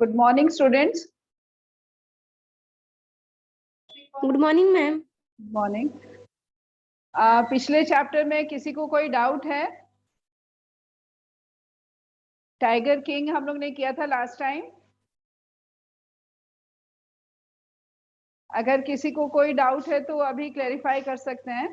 Good morning students. Good morning ma'am. Good morning. पिछले chapter में किसी को कोई डाउट है? टाइगर किंग हम लोग ने किया था लास्ट टाइम। अगर किसी को कोई डाउट है तो अभी क्लैरिफाई कर सकते हैं।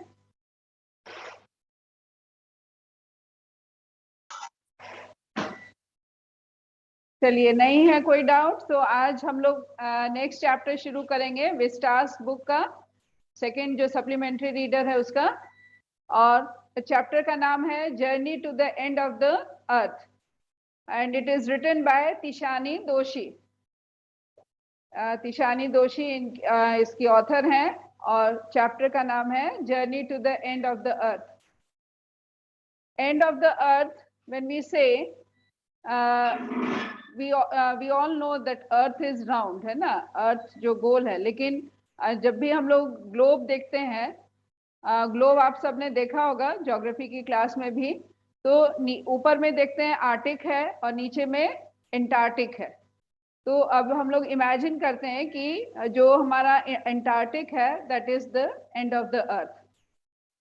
चलिए, नहीं है कोई डाउट तो आज हम लोग नेक्स्ट चैप्टर शुरू करेंगे विस्टास बुक का, सेकंड जो सप्लीमेंट्री रीडर है उसका। और चैप्टर का नाम है journey to the end of the earth and it is written by Tishani Doshi. Tishani Doshi इसकी ऑथर हैं और चैप्टर का नाम है journey to the end of the earth. End of the earth, when we say we all know that earth is round, है ना, अर्थ जो गोल है। लेकिन जब भी हम लोग ग्लोब देखते हैं, ग्लोब आप सबने देखा होगा ज्योग्राफी की क्लास में भी, तो ऊपर में देखते हैं आर्टिक है और नीचे में एंटार्क्टिक है। तो अब हम लोग इमेजिन करते हैं कि जो हमारा एंटार्क्टिक है that is the end of the earth.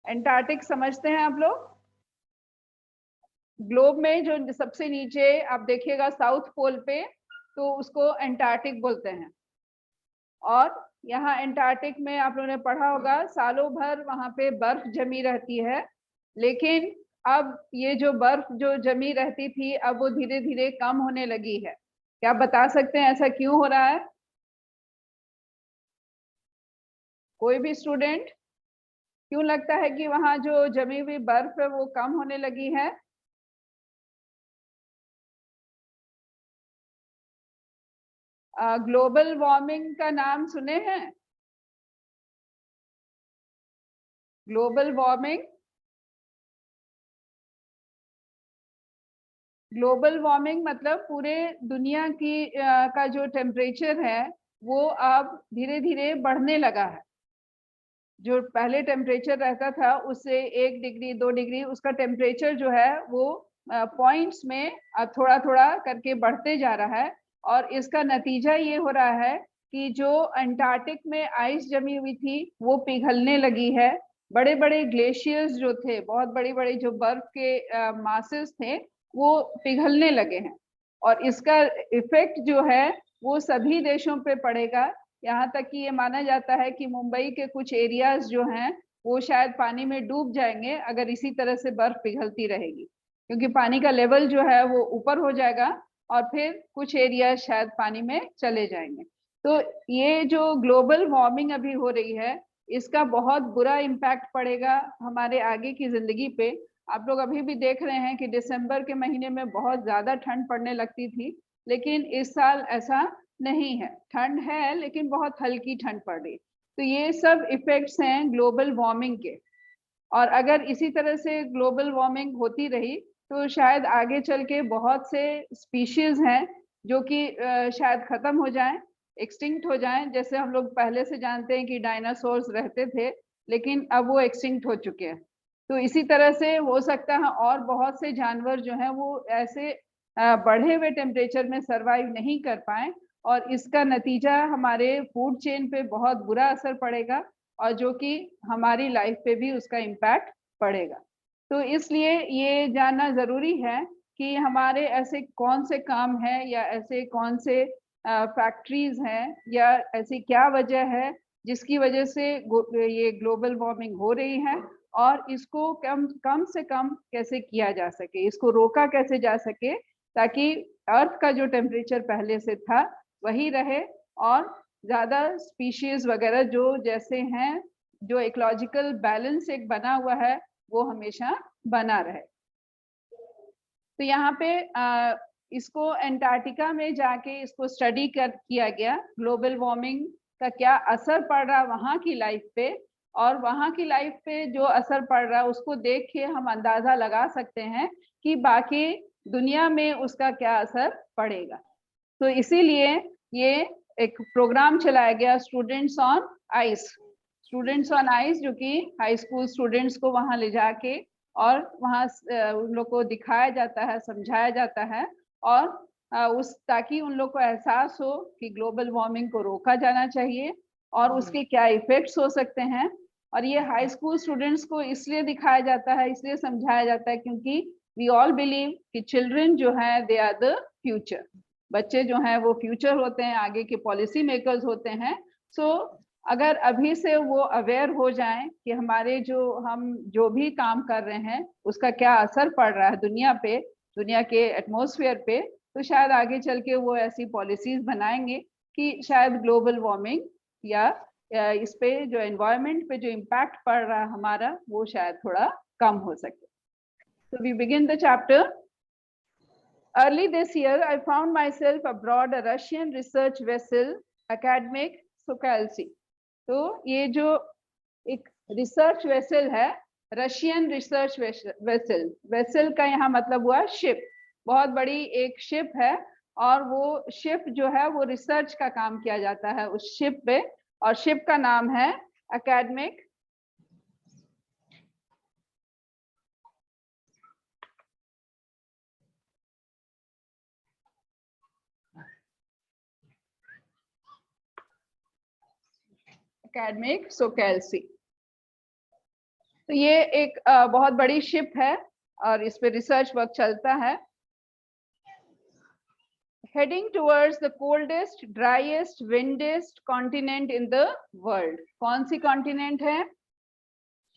Antarctic समझते हैं आप लोग? ग्लोब में जो सबसे नीचे आप देखिएगा साउथ पोल पे, तो उसको एंटार्क्टिक बोलते हैं। और यहाँ एंटार्क्टिक में आप लोगों ने पढ़ा होगा सालों भर वहां पे बर्फ जमी रहती है। लेकिन अब ये जो बर्फ जो जमी रहती थी अब वो धीरे धीरे कम होने लगी है। क्या बता सकते हैं ऐसा क्यों हो रहा है? कोई भी स्टूडेंट? क्यों लगता है कि वहां जो जमी हुई बर्फ है वो कम होने लगी है? ग्लोबल वार्मिंग का नाम सुने हैं? ग्लोबल वार्मिंग, ग्लोबल वार्मिंग मतलब पूरे दुनिया की का जो टेम्परेचर है वो अब धीरे धीरे बढ़ने लगा है। जो पहले टेम्परेचर रहता था उससे 1 डिग्री 2 डिग्री उसका टेम्परेचर जो है वो पॉइंट्स में थोड़ा थोड़ा करके बढ़ते जा रहा है। और इसका नतीजा ये हो रहा है कि जो अंटार्कटिक में आइस जमी हुई थी वो पिघलने लगी है। बड़े बड़े ग्लेशियर्स जो थे, बहुत बड़ी बड़ी जो बर्फ के मासेस थे, वो पिघलने लगे हैं। और इसका इफेक्ट जो है वो सभी देशों पे पड़ेगा। यहाँ तक कि ये माना जाता है कि मुंबई के कुछ एरियाज जो हैं वो शायद पानी में डूब जाएंगे अगर इसी तरह से बर्फ पिघलती रहेगी, क्योंकि पानी का लेवल जो है वो ऊपर हो जाएगा और फिर कुछ एरिया शायद पानी में चले जाएंगे। तो ये जो ग्लोबल वार्मिंग अभी हो रही है इसका बहुत बुरा इम्पैक्ट पड़ेगा हमारे आगे की जिंदगी पे। आप लोग अभी भी देख रहे हैं कि दिसंबर के महीने में बहुत ज्यादा ठंड पड़ने लगती थी, लेकिन इस साल ऐसा नहीं है। ठंड है लेकिन बहुत हल्की ठंड पड़ रही। तो ये सब इफेक्ट्स हैं ग्लोबल वार्मिंग के। और अगर इसी तरह से ग्लोबल वार्मिंग होती रही तो शायद आगे चल के बहुत से स्पीशीज हैं जो कि शायद खत्म हो जाएं, एक्सटिंक्ट हो जाएं। जैसे हम लोग पहले से जानते हैं कि डायनासोर्स रहते थे लेकिन अब वो एक्सटिंक्ट हो चुके हैं। तो इसी तरह से हो सकता है और बहुत से जानवर जो हैं वो ऐसे बढ़े हुए टेम्परेचर में सरवाइव नहीं कर पाए और इसका नतीजा हमारे फूड चेन पे बहुत बुरा असर पड़ेगा और जो कि हमारी लाइफ पे भी उसका इम्पैक्ट पड़ेगा। तो इसलिए ये जानना जरूरी है कि हमारे ऐसे कौन से काम हैं या ऐसे कौन से फैक्ट्रीज हैं या ऐसी क्या वजह है जिसकी वजह से ये ग्लोबल वार्मिंग हो रही है और इसको कम से कम कैसे किया जा सके, इसको रोका कैसे जा सके ताकि अर्थ का जो टेम्परेचर पहले से था वही रहे और ज्यादा स्पीशीज वगैरह जो जैसे हैं, जो इकोलॉजिकल बैलेंस एक बना हुआ है वो हमेशा बना रहे। तो यहाँ पे इसको एंटार्क्टिका में जाके इसको स्टडी किया गया ग्लोबल वार्मिंग का क्या असर पड़ रहा वहाँ की लाइफ पे, और वहाँ की लाइफ पे जो असर पड़ रहा है उसको देख के हम अंदाजा लगा सकते हैं कि बाकी दुनिया में उसका क्या असर पड़ेगा। तो इसीलिए ये एक प्रोग्राम चलाया गया students on ice. Students on ice जो कि हाई स्कूल स्टूडेंट्स को वहां ले जाके और वहां उन लोग को दिखाया जाता है, समझाया जाता है और उस ताकि उन लोग को एहसास हो कि ग्लोबल वार्मिंग को रोका जाना चाहिए और उसके क्या इफेक्ट्स हो सकते हैं। और ये हाई स्कूल स्टूडेंट्स को इसलिए दिखाया जाता है, इसलिए समझाया जाता है क्योंकि वी ऑल बिलीव कि चिल्ड्रन जो है दे आर द फ्यूचर। बच्चे जो हैं वो फ्यूचर होते हैं, आगे के पॉलिसी मेकर्स होते हैं। सो अगर अभी से वो अवेयर हो जाएं कि हमारे हम जो भी काम कर रहे हैं उसका क्या असर पड़ रहा है दुनिया पे, दुनिया के एटमॉस्फेयर पे, तो शायद आगे चल के वो ऐसी पॉलिसीज बनाएंगे कि शायद ग्लोबल वार्मिंग या इस पे जो एनवायरनमेंट पे जो इम्पैक्ट पड़ रहा है हमारा, वो शायद थोड़ा कम हो सके। So we begin the chapter. Early this year, I found myself aboard a Russian research vessel, Academic Sokolsky. तो ये जो एक रिसर्च वेसल है, रशियन रिसर्च वेसल, वेसल का यहाँ मतलब हुआ शिप, बहुत बड़ी एक शिप है और वो शिप जो है वो रिसर्च का काम किया जाता है उस शिप पे, और शिप का नाम है एकेडमिक सोकेल्सी। तो ये एक बहुत बड़ी शिप है और इस पे रिसर्च वर्क चलता है। Heading towards the coldest, driest, windiest continent in the world. कौन सी कॉन्टिनेंट है?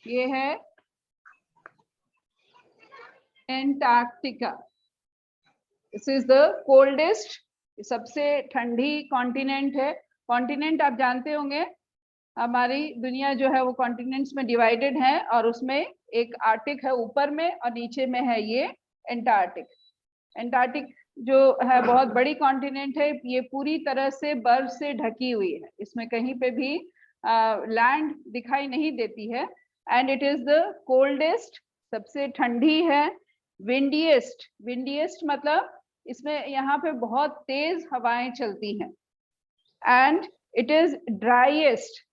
ये है Antarctica. This is the coldest, सबसे ठंडी कॉन्टिनेंट है। कॉन्टिनेंट आप जानते होंगे, हमारी दुनिया जो है वो कॉन्टिनेंट्स में डिवाइडेड है और उसमें एक आर्टिक है ऊपर में और नीचे में है ये एंटार्क्टिक। एंटार्क्टिक जो है बहुत बड़ी कॉन्टिनेंट है, ये पूरी तरह से बर्फ से ढकी हुई है, इसमें कहीं पे भी लैंड दिखाई नहीं देती है। And it is the coldest, सबसे ठंडी है। विंडिएस्ट, विंडिएस्ट मतलब इसमें यहाँ पे बहुत तेज हवाएं चलती हैं। एंड इट इज ड्राईएस्ट,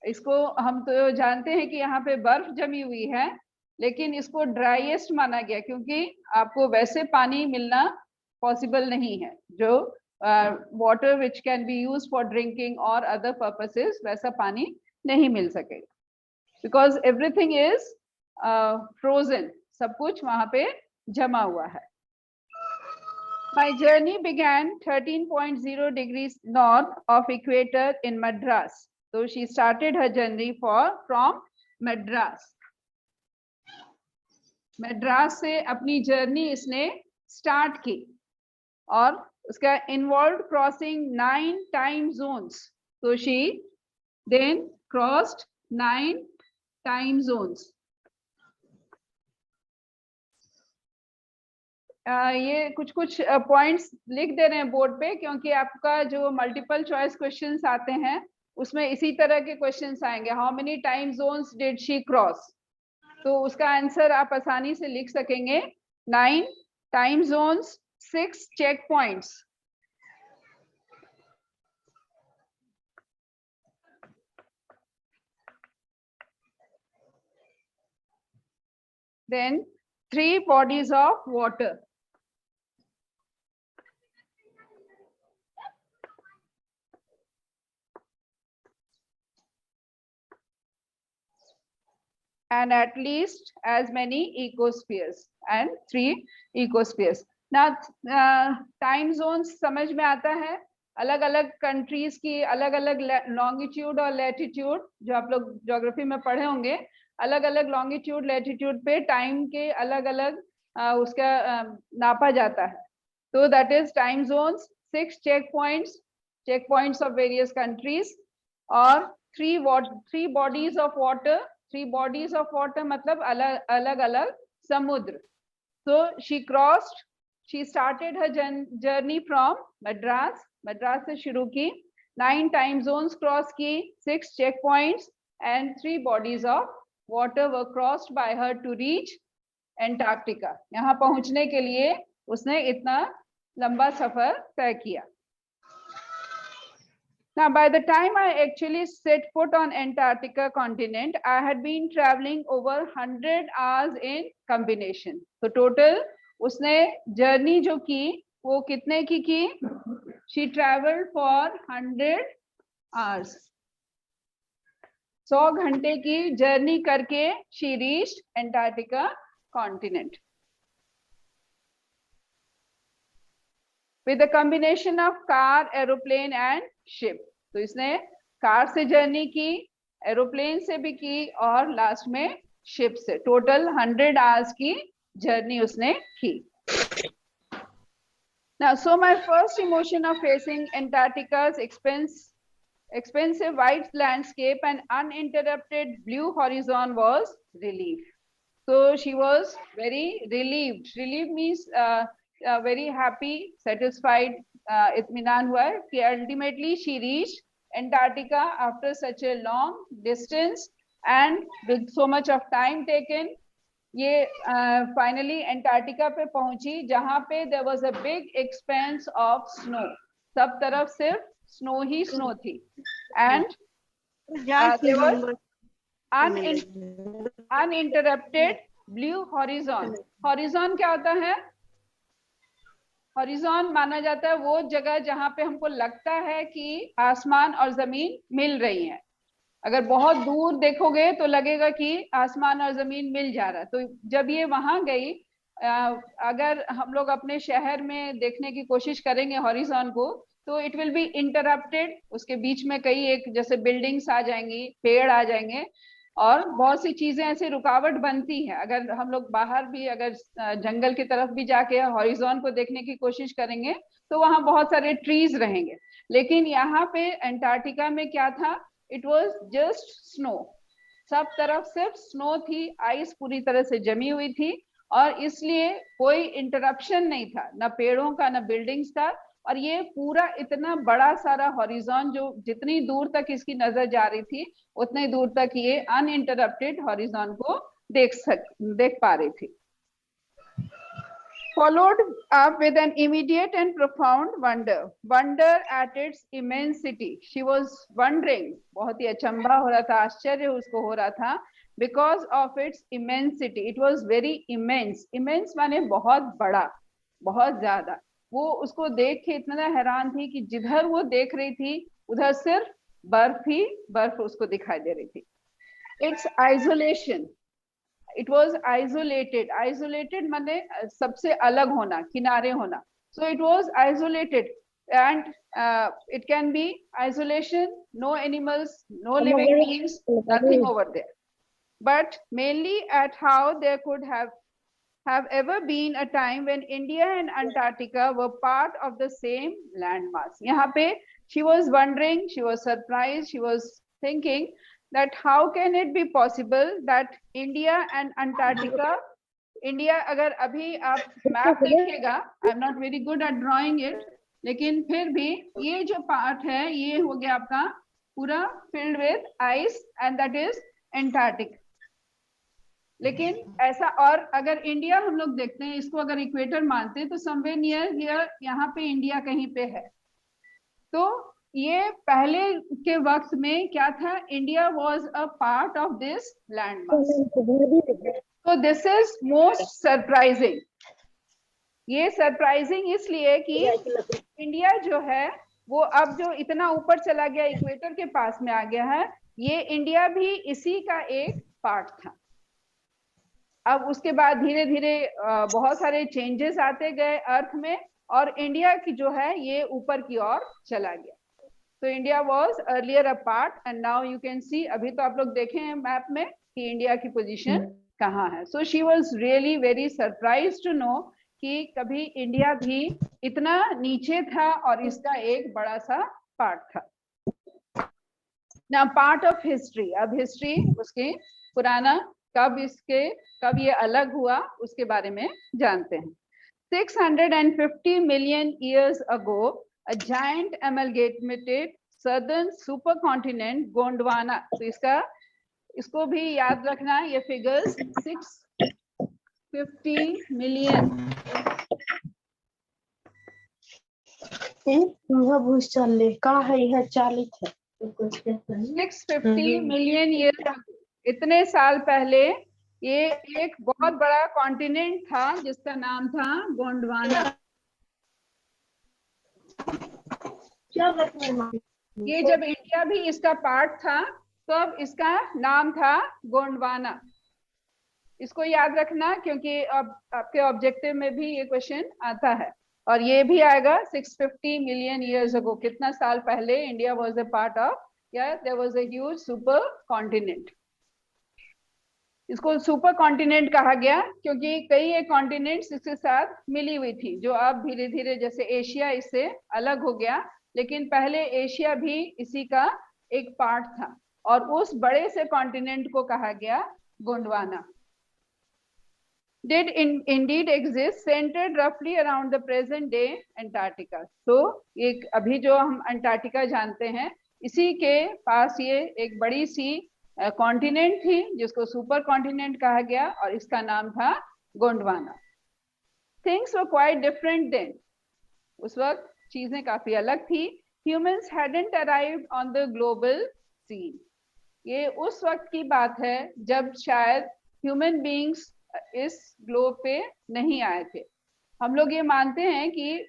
इसको हम तो जानते हैं कि यहाँ पे बर्फ जमी हुई है, लेकिन इसको ड्राईएस्ट माना गया क्योंकि आपको वैसे पानी मिलना पॉसिबल नहीं है, जो water which can be used for drinking और अदर पर्पसेस, वैसा पानी नहीं मिल सकेगा, बिकॉज एवरीथिंग इज फ्रोजन, सब कुछ वहां पे जमा हुआ है। My journey began 13.0 degrees north of equator in Madras. So she started her journey from Madras. Madras से अपनी जर्नी इसने स्टार्ट की और उसका involved crossing 9 time zones. So she then crossed 9 time zones. ये कुछ पॉइंट्स लिख दे रहे हैं बोर्ड पे, क्योंकि आपका जो मल्टीपल चॉइस क्वेश्चंस आते हैं उसमें इसी तरह के क्वेश्चंस आएंगे। How many time zones did she cross, तो उसका आंसर आप आसानी से लिख सकेंगे। 9 time zones, 6 check points. Then 3 bodies of water. And at least as many ecospheres, and 3 ecospheres. Now time zones समझ में आता है, अलग अलग कंट्रीज की अलग अलग लॉन्गिट्यूड और लैटिट्यूड, जो आप लोग ज्योग्राफी में पढ़े होंगे, अलग अलग लॉन्गिट्यूड लैटिट्यूड पे टाइम के अलग अलग उसका नापा जाता है। तो that is time zones, 6 check points of various countries, और 3 bodies of water. 3 bodies of water मतलब अलग अलग समुद्र। So she started her journey from Madras. Madras से शुरू की, 9 time zones क्रॉस की, 6 check points and 3 bodies of water were crossed by her to reach Antarctica. यहाँ पहुंचने के लिए उसने इतना लंबा सफर तय किया। Now, by the time I actually set foot on Antarctica continent, I had been traveling over 100 hours in combination. So total उसने जर्नी जो की वो कितने की? She traveled for 100 hours. 100 घंटे की जर्नी करके she reached Antarctica continent. With a combination of car, aeroplane and ship. तो इसने कार से जर्नी की, एरोप्लेन से भी की और लास्ट में शिप से. टोटल 100 आवर्स की जर्नी उसने की. Now, so my first emotion of facing Antarctica's expensive white landscape and uninterrupted blue horizon was relief. So she was very relieved. Relieved means very happy, satisfied, itminan hua कि ultimately she reached Antarctica after such a long distance and with so much of time taken. ये finally Antarctica पे पहुंची जहां पे there was a big expanse of snow. सब तरफ सिर्फ snow ही स्नो थी. And there was uninterrupted blue horizon. Horizon क्या होता है? हॉरिजॉन माना जाता है वो जगह जहां पे हमको लगता है कि आसमान और जमीन मिल रही हैं. अगर बहुत दूर देखोगे तो लगेगा कि आसमान और जमीन मिल जा रहा है. तो जब ये वहां गई, अगर हम लोग अपने शहर में देखने की कोशिश करेंगे हॉरिजॉन को, तो इट विल बी इंटरप्टेड. उसके बीच में कई एक जैसे बिल्डिंग्स आ जाएंगी, पेड़ आ जाएंगे और बहुत सी चीजें ऐसे रुकावट बनती है. अगर हम लोग बाहर भी अगर जंगल की तरफ भी जाके हॉरिजॉन को देखने की कोशिश करेंगे तो वहां बहुत सारे ट्रीज रहेंगे. लेकिन यहाँ पे एंटार्क्टिका में क्या था? It was just snow. सब तरफ सिर्फ स्नो थी. आइस पूरी तरह से जमी हुई थी और इसलिए कोई इंटरप्शन नहीं था, ना पेड़ों का, ना बिल्डिंग्स का. और ये पूरा इतना बड़ा सारा हॉरिजॉन, जो जितनी दूर तक इसकी नजर जा रही थी उतनी दूर तक ये अनइंटरप्टेड हॉरिजॉन को देख पा रही थी. Followed up with an immediate and profound wonder at its immensity. She was wondering, बहुत ही अचंभा हो रहा था, आश्चर्य उसको हो रहा था, because of its immensity. It was very immense. Immense माने बहुत बड़ा, बहुत ज्यादा. वो उसको देख के इतना हैरान थी कि जिधर वो देख रही थी उधर सिर्फ बर्फ ही बर्फ उसको दिखाई दे रही थी. Its isolation. It was isolated. Isolated माने सबसे अलग होना, किनारे होना. So it was isolated and it can be isolation, no animals, no living beings, nothing over there. But mainly at how there could have ever been a time when India and Antarctica were part of the same landmass. यहाँ पे she was wondering, she was surprised, she was thinking that how can it be possible that India and Antarctica, India अगर अभी आप map देखिएगा, I am not very good at drawing it, लेकिन फिर भी ये जो पार्ट है ये हो गया आपका पूरा filled with ice and that is Antarctic. लेकिन ऐसा, और अगर इंडिया हम लोग देखते हैं, इसको अगर इक्वेटर मानते हैं तो समवेयर नियर हियर यहाँ पे इंडिया कहीं पे है. तो ये पहले के वक्त में क्या था? India was a part of this land mass. तो दिस इज मोस्ट सरप्राइजिंग. ये सरप्राइजिंग इसलिए कि इंडिया जो है वो अब जो इतना ऊपर चला गया, इक्वेटर के पास में आ गया है, ये इंडिया भी इसी का एक पार्ट था. अब उसके बाद धीरे धीरे बहुत सारे चेंजेस आते गए अर्थ में और इंडिया की जो है ये ऊपर की ओर चला गया. तो India was earlier a part and now you can see, अभी तो आप लोग देखे हैं मैप में कि इंडिया की पोजीशन कहाँ है. So she was really very surprise to know कि कभी इंडिया भी इतना नीचे था और इसका एक बड़ा सा पार्ट था. ना पार्ट ऑफ हिस्ट्री. अब हिस्ट्री उसकी पुराना कब ये अलग हुआ उसके बारे में जानते हैं. 650 million years ago, a giant amalgamated southern supercontinent Gondwana. तो इसको भी याद रखना, ये फिगर्स 650 million. कहाँ है यह 40 है. 650 million years, इतने साल पहले ये एक बहुत बड़ा कॉन्टिनेंट था जिसका नाम था गोंडवाना. क्या करते हैं मामी? ये जब इंडिया भी इसका पार्ट था तो अब इसका नाम था गोंडवाना। इसको याद रखना क्योंकि अब आपके ऑब्जेक्टिव में भी ये क्वेश्चन आता है। और ये भी आएगा 650 मिलियन ईयर्स अगो, कितना साल पहले India was a part of, या there was a huge super continent. इसको सुपर कॉन्टिनेंट कहा गया क्योंकि कई एक कॉन्टिनेंट्स इसके साथ मिली हुई थी, जो अब धीरे धीरे, जैसे एशिया इससे अलग हो गया, लेकिन पहले एशिया भी इसी का एक पार्ट था, और उस बड़े से कॉन्टिनेंट को कहा गया Gondwana. Did indeed exist, centered roughly around the present day Antarctica. तो एक अभी जो हम अंटार्कटिका जानते हैं, इसी के पास ये एक बड़ी सी कॉन्टिनेंट थी जिसको सुपर कॉन्टिनेंट कहा गया, और इसका नाम था Gondwana. Things were quite different then. उस वक्त चीजें काफी अलग थी। Humans hadn't arrived on the global scene. ये उस वक्त की बात है जब शायद ह्यूमन बीइंग्स इस ग्लोब पे नहीं आए थे। हम लोग ये मानते हैं कि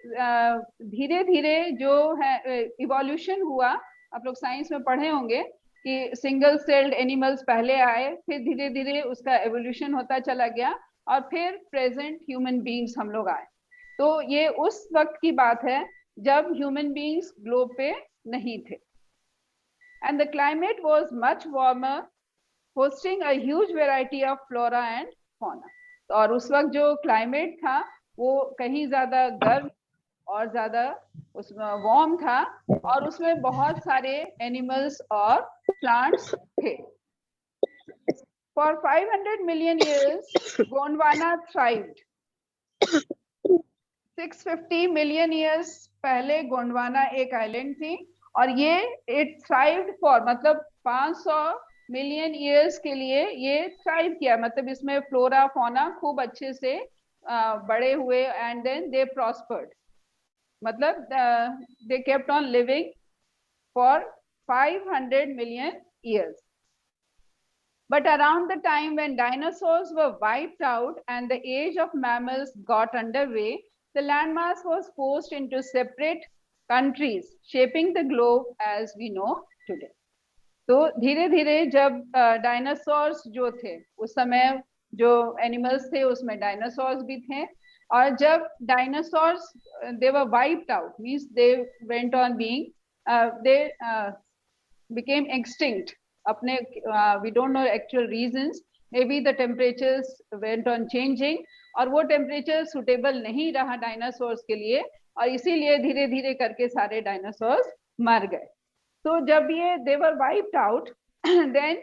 धीरे धीरे जो है इवोल्यूशन हुआ, आप लोग साइंस में पढ़े होंगे कि सिंगल सेल्ड एनिमल्स पहले आए, फिर धीरे धीरे उसका एवोल्यूशन होता चला गया, और फिर प्रेजेंट ह्यूमन बीइंग्स हम लोग आए। तो ये उस वक्त की बात है जब ह्यूमन बीइंग्स ग्लोब पे नहीं थे। And the climate was much warmer, hosting a huge variety of flora and fauna. और उस वक्त जो क्लाइमेट था वो कहीं ज्यादा गर्म और ज्यादा उसमें वार्म था, और उसमें बहुत सारे एनिमल्स और प्लांट्स थे। For 500 million years, Gondwana thrived. 650 million years पहले गोंडवाना एक आइलैंड थी, और ये इट थ्राइव्ड फॉर, मतलब 500 मिलियन ईयर्स के लिए ये थ्राइव किया, मतलब इसमें फ्लोरा फौना खूब अच्छे से बड़े हुए, एंड देन दे प्रॉस्पर्ड, मतलब they kept on living for 500 million years. But around the time when dinosaurs were wiped out and the age of mammals got underway, the landmass was forced into separate countries, shaping the globe as we know today. तो धीरे धीरे जब dinosaurs जो थे, उस समय जो animals थे उसमें डायनासोर्स भी थे, और जब dinosaurs they were wiped out, means they went on being, they became extinct. अपने we don't know actual reasons, maybe the temperatures went on changing, और वो टेम्परेचर सुटेबल नहीं रहा डायनासोर्स के लिए, और इसीलिए धीरे धीरे करके सारे डायनासोर्स मर गए। तो जब ये they were wiped out, then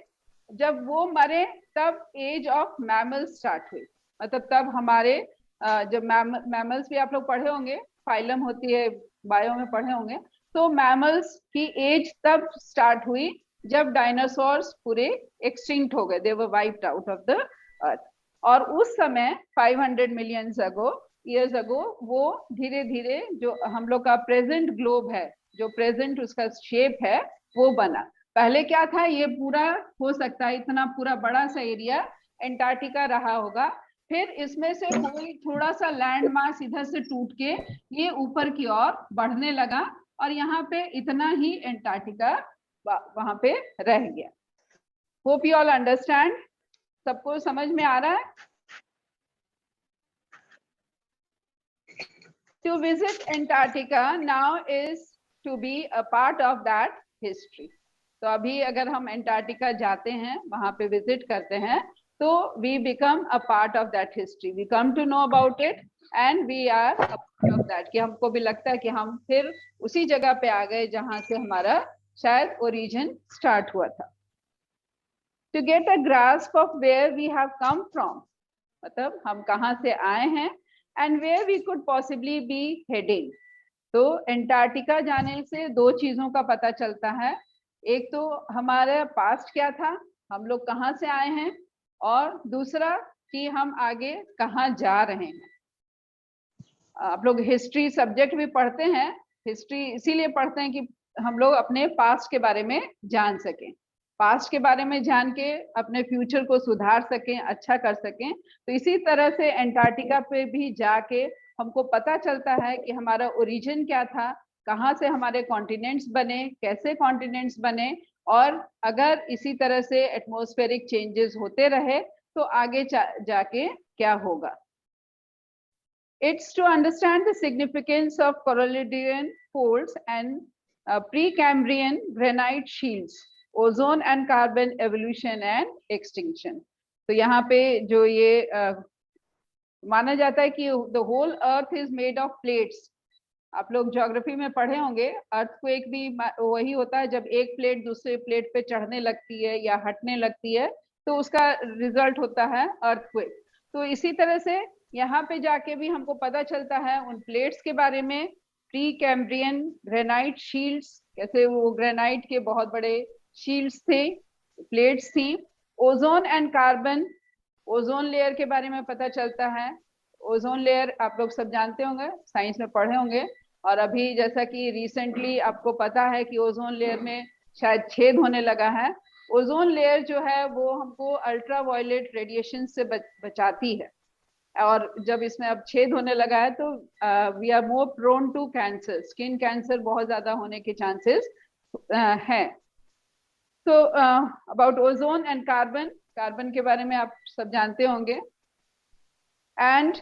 जब वो मरे तब एज ऑफ मैमल्स स्टार्ट हुई, मतलब तब हमारे जब मैमल्स भी आप लोग पढ़े होंगे, फाइलम होती है, बायो में पढ़े होंगे, तो मैमल्स की एज तब स्टार्ट हुई जब डायनासोर्स पूरे एक्सटिंक्ट हो गए, they were wiped out of the earth. और उस समय 500 मिलियन ईयर्स अगो वो धीरे धीरे जो हम लोग का प्रेजेंट ग्लोब है, जो प्रेजेंट उसका शेप है, वो बना। पहले क्या था, ये पूरा हो सकता है इतना पूरा बड़ा सा एरिया एंटार्क्टिका रहा होगा, फिर इसमें से कोई थोड़ा सा लैंड मास इधर से टूट के ये ऊपर की ओर बढ़ने लगा, और यहाँ पे इतना ही एंटार्क्टिका वहां पे रह गया। होप यू ऑल अंडरस्टैंड, सबको समझ में आ रहा है? To visit Antarctica now is to be a part of that history. तो अभी अगर हम एंटार्क्टिका जाते हैं, वहां पे विजिट करते हैं, तो we become a part of that history. We come to know about it and we are a part of that. कि हमको भी लगता है कि हम फिर उसी जगह पे आ गए जहां से हमारा शायद ओरिजिन स्टार्ट हुआ था। To get a grasp of where we have come from, मतलब हम कहाँ से आए हैं, and where we could possibly be heading. तो एंटार्क्टिका जाने से दो चीजों का पता चलता है, एक तो हमारा पास्ट क्या था, हम लोग कहाँ से आए हैं, और दूसरा कि हम आगे कहाँ जा रहे हैं। आप लोग हिस्ट्री सब्जेक्ट भी पढ़ते हैं, हिस्ट्री इसीलिए पढ़ते हैं कि हम लोग अपने पास्ट के बारे में जान सकें, पास्ट के बारे में जान के अपने फ्यूचर को सुधार सकें, अच्छा कर सकें। तो इसी तरह से एंटार्क्टिका पे भी जाके हमको पता चलता है कि हमारा ओरिजिन क्या था, कहाँ से हमारे कॉन्टिनेंट्स बने, कैसे कॉन्टिनेंट्स बने, और अगर इसी तरह से एटमॉस्फेरिक चेंजेस होते रहे तो आगे जाके क्या होगा. It's to understand the significance of corallidian folds and Precambrian granite shields, ozone and carbon evolution and extinction. तो यहाँ पे जो ये माना जाता है कि the whole earth is made of plates. आप लोग ज्योग्राफी में पढ़े होंगे, अर्थक्वेक भी वही होता है जब एक प्लेट दूसरे प्लेट पे चढ़ने लगती है या हटने लगती है, तो उसका रिजल्ट होता है अर्थक्वेक. तो इसी तरह से यहाँ पे जाके भी हमको पता चलता है उन प्लेट्स के बारे में. प्री कैम्ब्रियन ग्रेनाइट शील्ड्स, कैसे वो ग्रेनाइट के बहुत बड़े शील्ड्स थे, प्लेट्स थी. Ozone and carbon, ozone layer के बारे में पता चलता है. ओजोन लेयर आप लोग सब जानते होंगे, साइंस में पढ़े होंगे. और अभी जैसा कि रिसेंटली आपको पता है कि ओजोन लेयर में शायद छेद होने लगा है. ओजोन लेयर जो है वो हमको अल्ट्रावायलेट रेडिएशन से बचाती है, और जब इसमें अब छेद होने लगा है तो we are more prone to cancer, skin cancer बहुत ज्यादा होने के चांसेस हैं. तो about ozone and carbon, carbon के बारे में आप सब जानते होंगे. एंड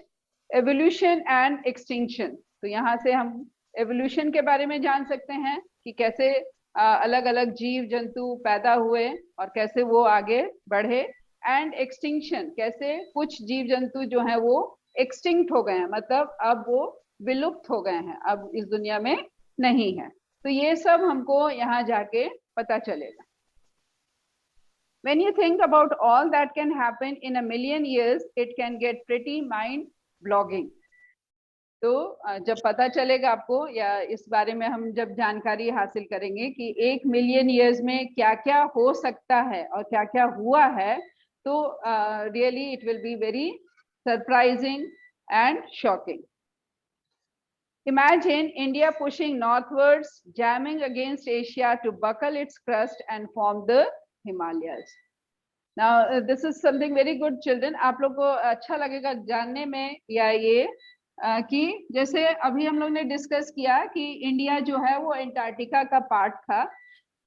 एवोल्यूशन एंड एक्सटिंक्शन, तो यहाँ से हम एवोल्यूशन के बारे में जान सकते हैं कि कैसे अलग अलग जीव जंतु पैदा हुए और कैसे वो आगे बढ़े. एंड एक्सटिंक्शन, कैसे कुछ जीव जंतु जो हैं वो एक्सटिंक्ट हो गए हैं, मतलब अब वो विलुप्त हो गए हैं, अब इस दुनिया में नहीं है. तो ये सब हमको यहाँ जाके पता चलेगा. When you think about all that can happen in a million years, it can get pretty mind-blogging. तो जब पता चलेगा आपको, या इस बारे में हम जब जानकारी हासिल करेंगे कि 1 मिलियन ईयर्स में क्या क्या हो सकता है और क्या क्या हुआ है, तो really it will be very surprising and shocking. Imagine India pushing northwards, jamming against Asia to buckle its crust and form the Himalayas. Now this is something very good, children. आप लोग को अच्छा लगेगा जानने में या ये कि जैसे अभी हम लोग ने डिस्कस किया कि इंडिया जो है वो एंटार्क्टिका का पार्ट था.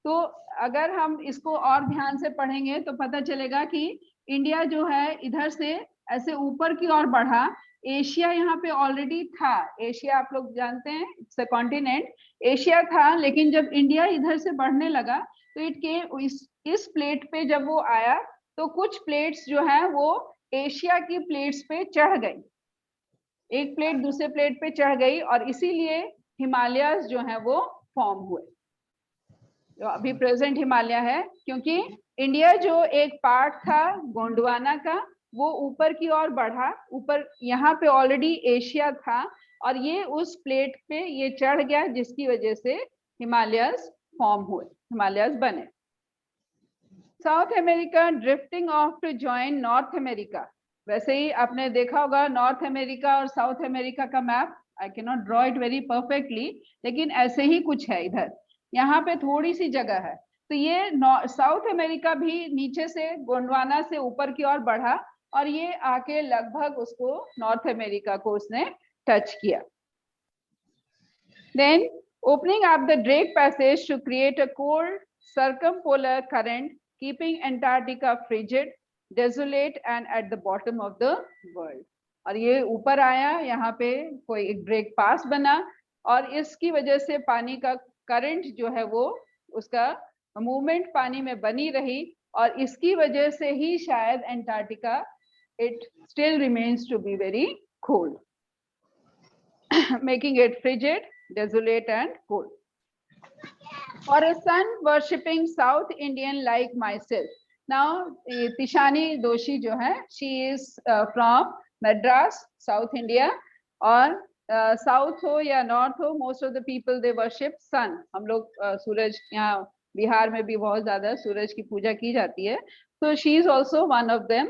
तो अगर हम इसको और ध्यान से पढ़ेंगे तो पता चलेगा कि इंडिया जो है इधर से ऐसे ऊपर की ओर बढ़ा. एशिया यहाँ पे ऑलरेडी था. एशिया आप लोग जानते हैं, इट्स अ कॉन्टिनेंट. एशिया था, लेकिन जब इंडिया इधर से बढ़ने लगा तो इस प्लेट पे जब वो आया तो कुछ प्लेट्स जो है वो एशिया की प्लेट्स पे चढ़ गई. एक प्लेट दूसरे प्लेट पे चढ़ गई और इसीलिए हिमालयाज जो है वो फॉर्म हुए, जो अभी प्रेजेंट हिमालय है. क्योंकि इंडिया जो एक पार्ट था गोंडवाना का, वो ऊपर की ओर बढ़ा. ऊपर यहाँ पे ऑलरेडी एशिया था और ये उस प्लेट पे ये चढ़ गया, जिसकी वजह से हिमालयाज फॉर्म हुए, हिमालयाज बने. South America drifting off to join North America. वैसे ही आपने देखा होगा नॉर्थ अमेरिका और साउथ अमेरिका का map. I can not draw it very perfectly, लेकिन ऐसे ही कुछ है. इधर यहाँ पे थोड़ी सी जगह है. तो ये साउथ अमेरिका भी नीचे से गोंडवाना से ऊपर की ओर बढ़ा और ये आके लगभग उसको नॉर्थ अमेरिका को उसने टच किया. Then opening up the Drake Passage to create a cold circumpolar current, keeping Antarctica frigid, desolate and at the bottom of the world. और ये ऊपर आया, यहाँ पे कोई एक ड्रेक पास बना और इसकी वजह से पानी का करंट जो है वो, उसका मूवमेंट पानी में बनी रही और इसकी वजह से ही शायद Antarctica it still remains to be very cold, making it frigid, desolate and cold. For a sun worshipping South Indian like myself. Now Tishani Doshi जो है, she is from Madras, South India. और South हो या North हो, most of the people they worship sun. हम लोग सूरज, यहाँ बिहार में भी बहुत ज्यादा सूरज की पूजा की जाती है. So she is also one of them,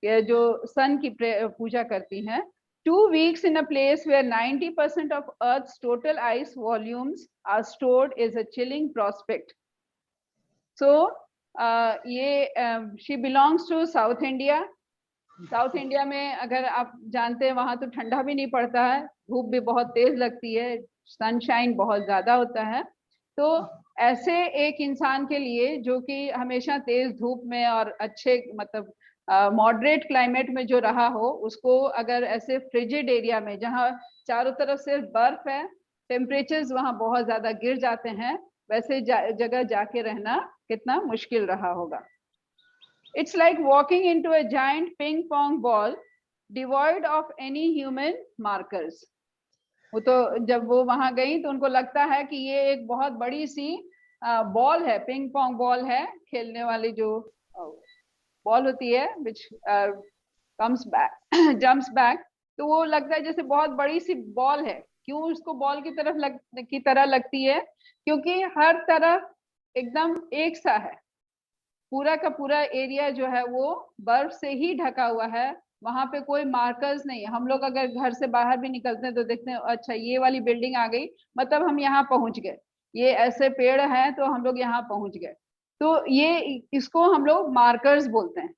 जो सन की पूजा करती हैं. 2 weeks in a place where 90% of Earth's total ice volumes are stored is a chilling prospect. So she belongs to South India. South India में अगर आप जानते हैं वहां तो ठंडा भी नहीं पड़ता है, धूप भी बहुत तेज लगती है, सनशाइन बहुत ज्यादा होता है। तो ऐसे एक इंसान के लिए जो कि हमेशा तेज धूप में और अच्छे मतलब मॉडरेट क्लाइमेट में जो रहा हो, उसको अगर ऐसे फ्रिजिड एरिया में जहाँ चारों तरफ सिर्फ बर्फ है, टेम्परेचर्स वहाँ बहुत ज्यादा गिर जाते हैं, वैसे जगह जाके रहना कितना मुश्किल रहा होगा। It's like walking into a giant ping pong ball devoid of any human markers. वो तो जब वो वहां गई तो उनको लगता है कि ये एक बहुत बड़ी सी बॉल है, पिंग पोंग बॉल है, खेलने वाली जो बॉल होती है which comes back jumps back. तो वो लगता है जैसे बहुत बड़ी सी बॉल है। क्यों उसको बॉल की तरह लगती है? क्योंकि हर तरफ एकदम एक सा है, पूरा का पूरा एरिया जो है वो बर्फ से ही ढका हुआ है, वहां पे कोई मार्कर्स नहीं है। हम लोग अगर घर से बाहर भी निकलते हैं तो देखते हैं अच्छा ये वाली बिल्डिंग आ गई, मतलब हम यहाँ पहुंच गए, ये ऐसे पेड़ हैं तो हम लोग यहाँ पहुंच गए। तो ये इसको हम लोग मार्कर्स बोलते हैं।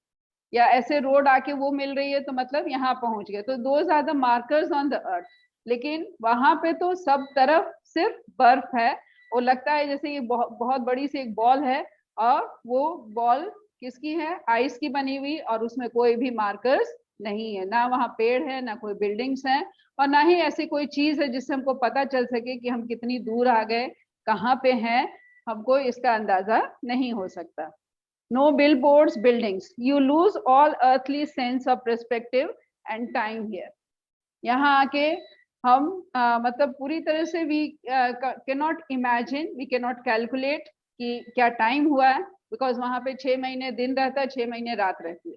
या ऐसे रोड आके वो मिल रही है तो मतलब यहाँ पहुंच गए, तो those are the markers on the earth. लेकिन वहां पे तो सब तरफ सिर्फ बर्फ है। वो लगता है जैसे ये बहुत बड़ी सी एक बॉल है, और वो बॉल किसकी है? आइस की बनी हुई, और उसमें कोई भी मार्कर्स नहीं है, ना वहाँ पेड़ है, ना कोई बिल्डिंग्स हैं, और ना ही ऐसी कोई चीज है जिससे हमको पता चल सके कि हम कितनी दूर आ गए, कहाँ पे हैं, हमको इसका अंदाजा नहीं हो सकता। No billboards, buildings. You lose all earthly sense of perspective and time here. यहाँ आके हम मतलब पूरी तरह से we cannot imagine, we cannot calculate कि क्या टाइम हुआ है, बिकॉज वहां पे 6 महीने दिन रहता है, 6 महीने रात रहती है।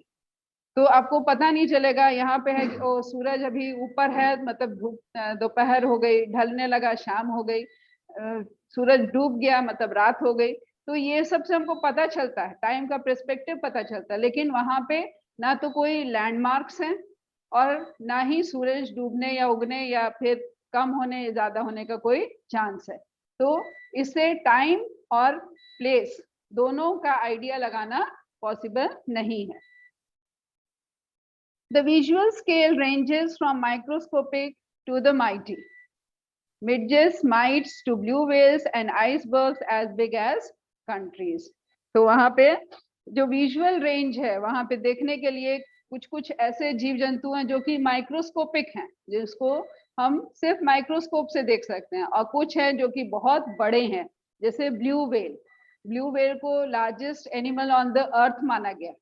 तो आपको पता नहीं चलेगा। यहाँ पे है ओ सूरज अभी ऊपर है, मतलब धूप दोपहर हो गई, ढलने लगा, शाम हो गई, सूरज डूब गया मतलब रात हो गई। तो ये सब से हमको पता चलता है, टाइम का पर्सपेक्टिव पता चलता है। लेकिन वहां पे ना तो कोई लैंडमार्क्स हैं, और ना ही सूरज डूबने या उगने या फिर कम होने या ज्यादा होने का कोई चांस है। तो इससे टाइम और प्लेस दोनों का आइडिया लगाना पॉसिबल नहीं है। The visual scale ranges from microscopic to the mighty, midges, mites to blue whales and icebergs as big as countries. तो वहां पे जो विजुअल रेंज है, वहां पे देखने के लिए कुछ कुछ ऐसे जीव जंतु हैं जो कि माइक्रोस्कोपिक हैं, जिसको हम सिर्फ माइक्रोस्कोप से देख सकते हैं, और कुछ हैं जो कि बहुत बड़े हैं, जैसे ब्लू वेल। ब्लू वेल को लार्जेस्ट एनिमल ऑन द अर्थ माना गया।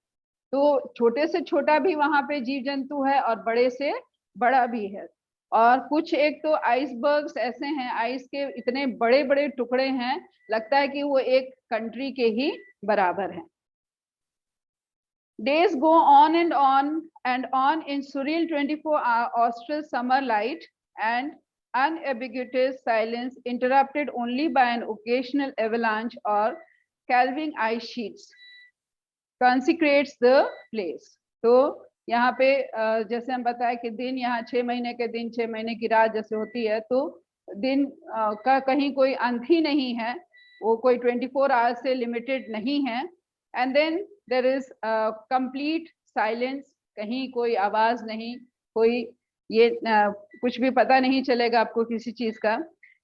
तो छोटे से छोटा भी वहां पे जीव जंतु है, और बड़े से बड़ा भी है। और कुछ एक तो आइसबर्ग्स ऐसे हैं, आइस के इतने बड़े बड़े टुकड़े हैं, लगता है कि वो एक कंट्री के ही बराबर हैं। Days go on and on in surreal 24-hour austral summer light and unambiguous silence, interrupted only by an occasional avalanche or calving ice sheets consecrates the place. तो यहाँ पे जैसे हम बताए कि दिन यहाँ 6 महीने के दिन, 6 महीने की रात जैसे होती है, तो दिन का कहीं कोई अंत ही नहीं है, वो कोई 24 आवर्स से लिमिटेड नहीं है। And then there is complete silence, कहीं कोई आवाज नहीं, कोई ये कुछ भी पता नहीं चलेगा आपको किसी चीज का।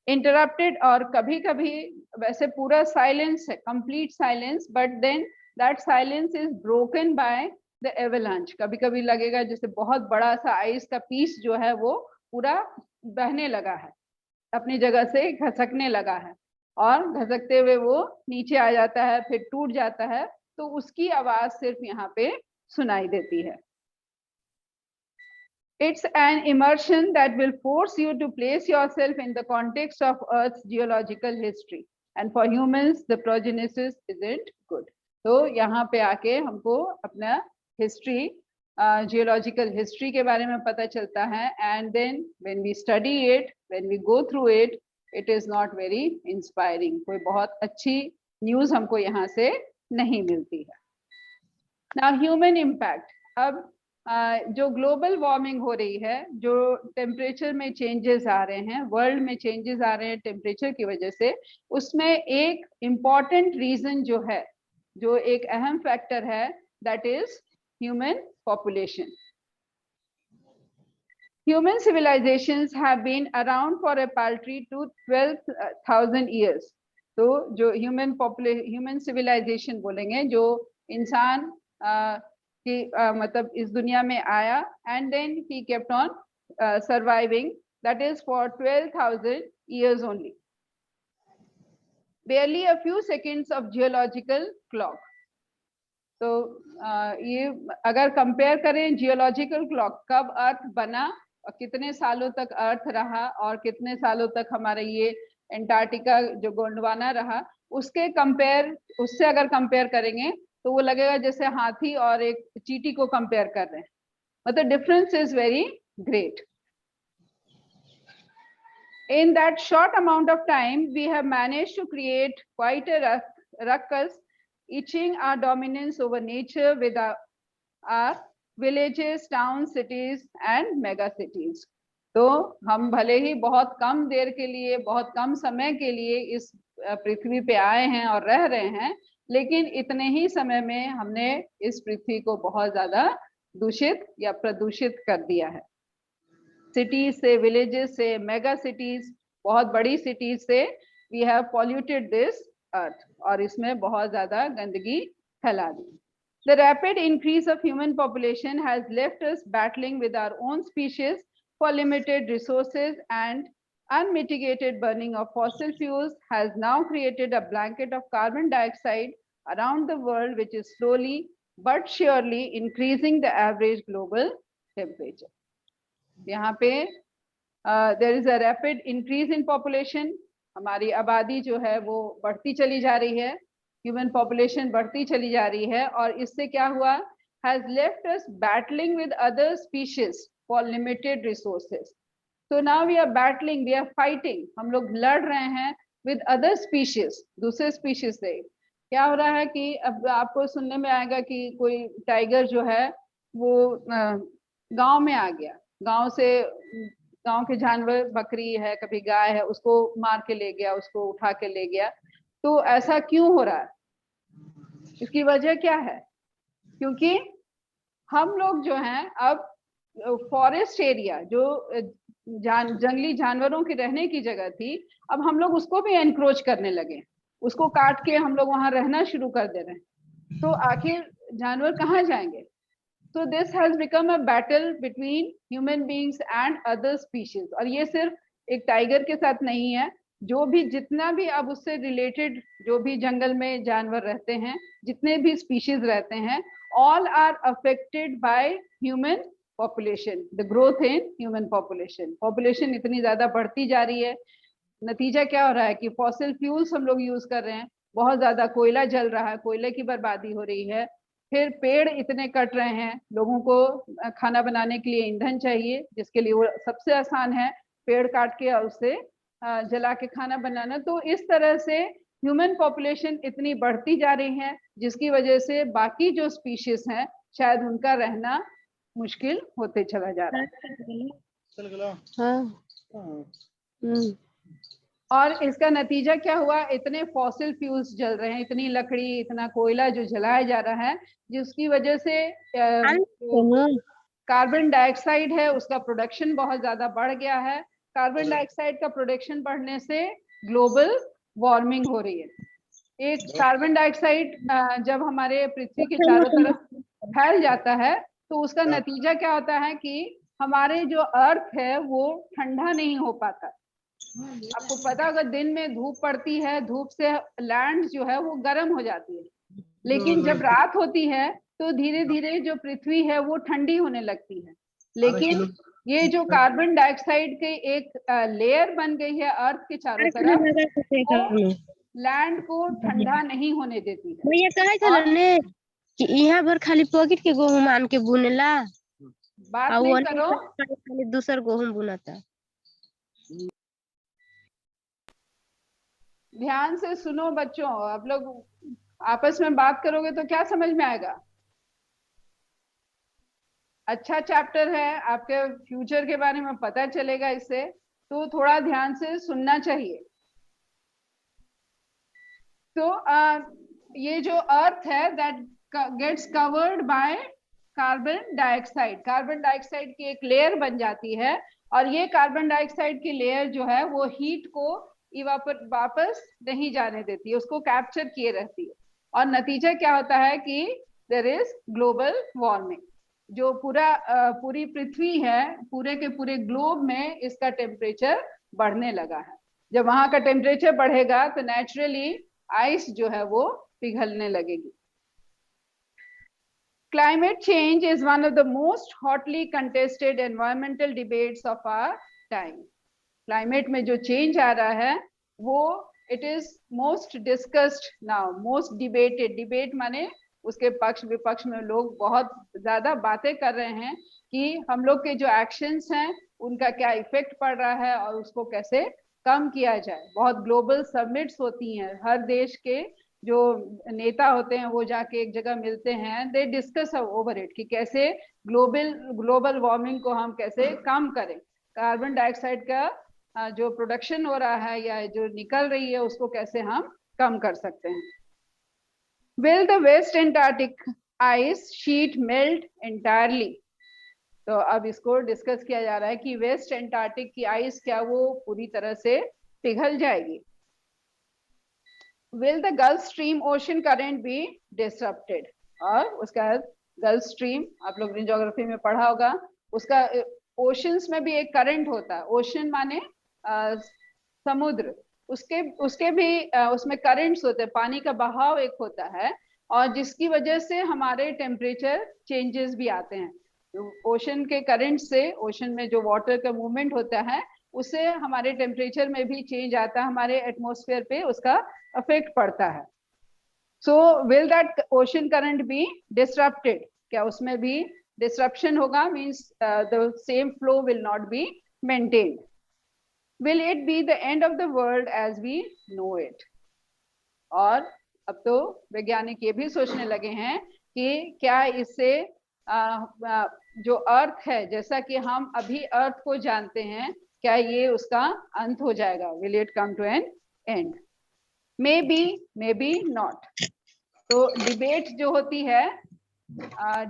इंटरप्टेड, और कभी कभी वैसे पूरा साइलेंस है, complete silence, but then that silence is broken by the avalanche. कभी कभी लगेगा जैसे बहुत बड़ा सा आइस का पीस जो है वो पूरा बहने लगा है, अपनी जगह से घसकने लगा है, और घसकते हुए वो नीचे आ जाता है, फिर टूट जाता है, तो उसकी आवाज सिर्फ यहाँ पे सुनाई देती है। It's an immersion that will force you to place yourself in the context of Earth's geological history. And for humans, the prognosis isn't good. तो यहाँ पे आके हमको अपना हिस्ट्री, जियोलॉजिकल हिस्ट्री के बारे में पता चलता है। And then when we study it, when we go through it, it is not very inspiring. कोई बहुत अच्छी न्यूज हमको यहाँ से नहीं मिलती है। Now human impact. अब जो ग्लोबल वार्मिंग हो रही है, जो टेम्परेचर में चेंजेस आ रहे हैं, वर्ल्ड में चेंजेस आ रहे हैं टेम्परेचर की वजह से, उसमें एक इम्पॉर्टेंट रीजन जो है, जो एक अहम फैक्टर है, that is human population. Human civilizations have been around for a paltry to 12,000 years. तो जो ह्यूमन सिविलाइजेशन बोलेंगे, जो इंसान की मतलब इस दुनिया में आया, and then he kept on surviving, that is for 12,000 years only. Barely a few seconds of geological clock. तो ये अगर कंपेयर करें जियोलॉजिकल क्लॉक, कब अर्थ बना और कितने सालों तक अर्थ रहा और कितने सालों तक हमारा ये एंटार्क्टिका जो गोंडवाना रहा, उससे अगर कंपेयर करेंगे तो वो लगेगा जैसे हाथी और एक चींटी को कंपेयर कर रहे हैं. मतलब difference is very great. In that short amount of time, we have managed to create quite a ruckus, etching our dominance over nature with our villages, towns, cities and mega cities. तो हम भले ही बहुत कम देर के लिए, बहुत कम समय के लिए इस पृथ्वी पे आए हैं और रह रहे हैं, लेकिन इतने ही समय में हमने इस पृथ्वी को बहुत ज्यादा दूषित या प्रदूषित कर दिया है. सिटीज से, विलेजेस से, मेगा सिटीज, बहुत बड़ी सिटीज से we have polluted this earth, और इसमें बहुत ज्यादा गंदगी फैला दी. The rapid increase of human population has left us battling with our own species for limited resources, and unmitigated burning of fossil fuels has now created a blanket of carbon dioxide around the world, which is slowly but surely increasing the average global temperature. यहाँ पे there is a rapid increase in population. हमारी आबादी जो है वो बढ़ती चली जा रही है, ह्यूमन पॉपुलेशन बढ़ती चली जा रही है, और इससे क्या हुआ, has left us battling with other species for limited resources. So now we are battling, we are fighting, हम लोग लड़ रहे हैं with other species, दूसरे स्पीशीज से. क्या हो रहा है कि अब आपको सुनने में आएगा कि कोई टाइगर जो है वो गांव में आ गया, गांव के जानवर, बकरी है, कभी गाय है, उसको मार के ले गया, उसको उठा के ले गया. तो ऐसा क्यों हो रहा है? इसकी वजह क्या है? क्योंकि हम लोग जो हैं अब फॉरेस्ट एरिया, जो जंगली जानवरों की रहने की जगह थी, अब हम लोग उसको भी एनक्रोच करने लगे, उसको काट के हम लोग वहां रहना शुरू कर दे रहे हैं. तो आखिर जानवर कहाँ जाएंगे? So this has become a battle between human beings and other species. और ये सिर्फ एक टाइगर के साथ नहीं है, जो भी जितना भी अब उससे रिलेटेड जो भी जंगल में जानवर रहते हैं, जितने भी स्पीशीज रहते हैं, all are affected by human population, the growth in human population. Population इतनी ज्यादा बढ़ती जा रही है, नतीजा क्या हो रहा है कि फॉसिल फ्यूल्स हम लोग यूज कर रहे हैं, बहुत ज्यादा कोयला जल रहा है, कोयले की बर्बादी हो रही है, फिर पेड़ इतने कट रहे हैं, लोगों को खाना बनाने के लिए ईंधन चाहिए, जिसके लिए वो सबसे आसान है पेड़ काट के और उससे जला के खाना बनाना. तो इस तरह से ह्यूमन पॉपुलेशन इतनी बढ़ती जा रही है, जिसकी वजह से बाकी जो स्पीशीज हैं शायद उनका रहना मुश्किल होते चला जा रहा है. और इसका नतीजा क्या हुआ, इतने फॉसिल फ्यूल्स जल रहे हैं, इतनी लकड़ी, इतना कोयला जो जलाया जा रहा है, जिसकी वजह से कार्बन डाइऑक्साइड है उसका प्रोडक्शन बहुत ज्यादा बढ़ गया है. कार्बन डाइऑक्साइड का प्रोडक्शन बढ़ने से ग्लोबल वार्मिंग हो रही है. एक कार्बन डाइऑक्साइड जब हमारे पृथ्वी के चारों तरफ फैल जाता है तो उसका नतीजा क्या होता है कि हमारे जो अर्थ है वो ठंडा नहीं हो पाता. आपको पता होगा दिन में धूप पड़ती है, धूप से लैंड जो है वो गर्म हो जाती है, लेकिन जब रात होती है तो धीरे धीरे जो पृथ्वी है वो ठंडी होने लगती है. लेकिन ये जो कार्बन डाइऑक्साइड के एक लेयर बन गई है अर्थ के चारों तरफ, लैंड को ठंडा नहीं होने देती है. भैया कहे चलने कि यहाँ भर खाली पॉकेट के गेहूं मान के बुनेला, बात नहीं करो, खाली दूसर गेहूं बुनाता. ध्यान से सुनो बच्चों, आप लोग आपस में बात करोगे तो क्या समझ में आएगा? अच्छा चैप्टर है, आपके फ्यूचर के बारे में पता चलेगा इससे, तो थोड़ा ध्यान से सुनना चाहिए. तो ये जो अर्थ है that gets covered by carbon dioxide की एक लेयर बन जाती है, और ये कार्बन डाइऑक्साइड की लेयर जो है वो हीट को वापस नहीं जाने देती है, उसको कैप्चर किए रहती है, और नतीजा क्या होता है कि देयर इज ग्लोबल वार्मिंग। जो पूरी पृथ्वी है, पूरे के पूरे ग्लोब में इसका टेम्परेचर बढ़ने लगा है। जब वहां का टेम्परेचर बढ़ेगा तो नेचुरली आइस जो है वो पिघलने लगेगी। Climate change is one of the most hotly contested environmental debates of our time. Climate में जो change आ रहा है वो it is most discussed now, most debated. Debate माने उसके पक्ष विपक्ष में लोग बहुत ज्यादा बातें कर रहे हैं कि हम लोग के जो एक्शंस हैं उनका क्या इफेक्ट पड़ रहा है और उसको कैसे कम किया जाए। बहुत ग्लोबल समिट्स होती हैं, हर देश के जो नेता होते हैं वो जाके एक जगह मिलते हैं, दे डिस्कस ओवर इट कि कैसे ग्लोबल वार्मिंग को हम कैसे कम करें, कार्बन डाइऑक्साइड का जो प्रोडक्शन हो रहा है या जो निकल रही है उसको कैसे हम कम कर सकते हैं। Will the West Antarctic ice sheet melt entirely? तो अब इसको डिस्कस किया जा रहा है कि वेस्ट एंटार्क्टिक की आइस क्या वो पूरी तरह से पिघल जाएगी। Will the Gulf Stream ocean current be disrupted? और उसका गल्फ स्ट्रीम आप लोग ने ज्योग्राफी में पढ़ा होगा, उसका ओशंस में भी एक करंट होता है। ओशन माने समुद्र, उसके भी उसमें करंट्स होते हैं, पानी का बहाव एक होता है, और जिसकी वजह से हमारे टेम्परेचर चेंजेस भी आते हैं। ओशन के करंट से, ओशन में जो वाटर का मूवमेंट होता है उससे हमारे टेम्परेचर में भी चेंज आता है, हमारे एटमॉस्फेयर पे उसका अफेक्ट पड़ता है। So will that ocean current be disrupted? क्या उसमें भी डिसरप्शन होगा? Means the same flow will not be maintained. Will it be the end of the world as we know it? और अब तो वैज्ञानिक ये भी सोचने लगे हैं कि क्या इससे जो अर्थ है जैसा कि हम अभी अर्थ को जानते हैं, क्या ये उसका अंत हो जाएगा? Will it come to an end? May be not. तो डिबेट जो होती है,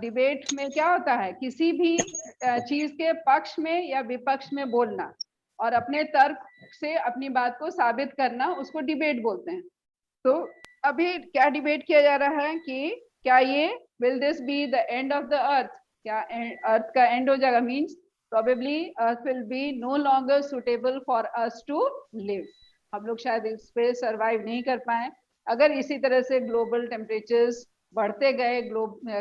डिबेट में क्या होता है, किसी भी चीज के पक्ष में या विपक्ष में बोलना और अपने तर्क से अपनी बात को साबित करना, उसको डिबेट बोलते हैं। तो अभी क्या डिबेट किया जा रहा है कि क्या ये will this B the end of the अर्थ? क्या अर्थ का एंड हो जाएगा? Means probably earth will be no longer suitable for us to live. हम लोग शायद इस पे सरवाइव नहीं कर पाए अगर इसी तरह से ग्लोबल टेम्परेचर्स बढ़ते गए,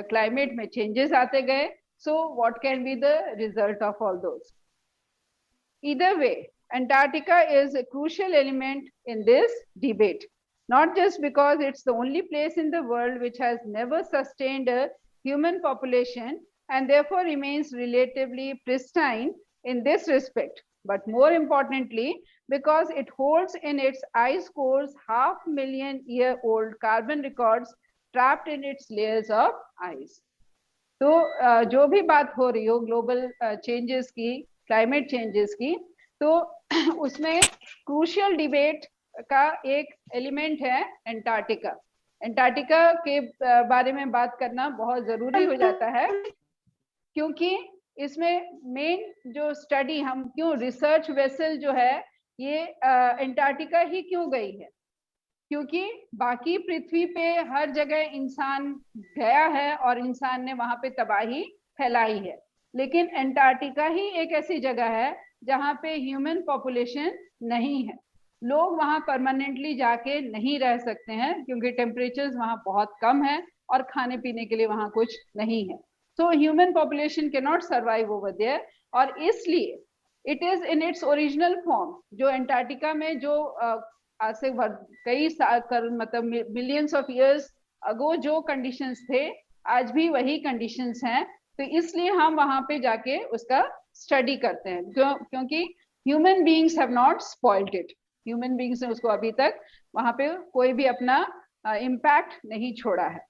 क्लाइमेट में चेंजेस आते गए। So what can be the result of all those? Either way, Antarctica is a crucial element in this debate, not just because it's the only place in the world which has never sustained a human population and therefore remains relatively pristine in this respect, but more importantly, because it holds in its ice cores 500,000-year-old carbon records trapped in its layers of ice. तो जो भी बात हो रही हो global changes की, climate changes की, तो उसमें क्रूशियल डिबेट का एक एलिमेंट है एंटार्क्टिका। एंटार्क्टिका के बारे में बात करना बहुत जरूरी हो जाता है, क्योंकि इसमें मेन जो स्टडी, हम क्यों रिसर्च वेसल जो है ये एंटार्क्टिका ही क्यों गई है, क्योंकि बाकी पृथ्वी पे हर जगह इंसान गया है और इंसान ने वहां पे तबाही फैलाई है, लेकिन एंटार्क्टिका ही एक ऐसी जगह है जहां पे ह्यूमन पॉपुलेशन नहीं है। लोग वहां परमानेंटली जाके नहीं रह सकते हैं क्योंकि टेम्परेचर्स वहां बहुत कम है और खाने पीने के लिए वहां कुछ नहीं है। So human population can not survive over there, और इसलिए it is in its original form. जो एंटार्क्टिका में जो आज से कई साल, मतलब मिलियंस ऑफ इयर्स अगो जो कंडीशंस थे, आज भी वही कंडीशंस हैं। तो इसलिए हम वहां पे जाके उसका स्टडी करते हैं, क्योंकि human beings have not spoiled it. Human beings ने उसको अभी तक वहां पे कोई भी अपना इम्पैक्ट नहीं छोड़ा है।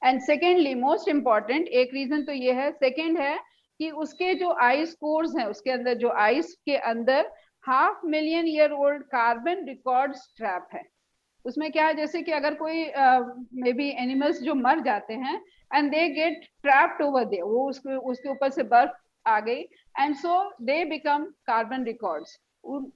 एंड सेकेंडली, मोस्ट इंपॉर्टेंट एक रीजन तो ये है, सेकेंड है कि उसके जो आइस कोर्स हैं, उसके अंदर जो आइस के अंदर 500,000 year old carbon record trap है। उसमें क्या है, जैसे कि अगर कोई मे बी एनिमल्स जो मर जाते हैं and they get trapped over there, वो उसके ऊपर से बर्फ आ गई and so they become carbon records.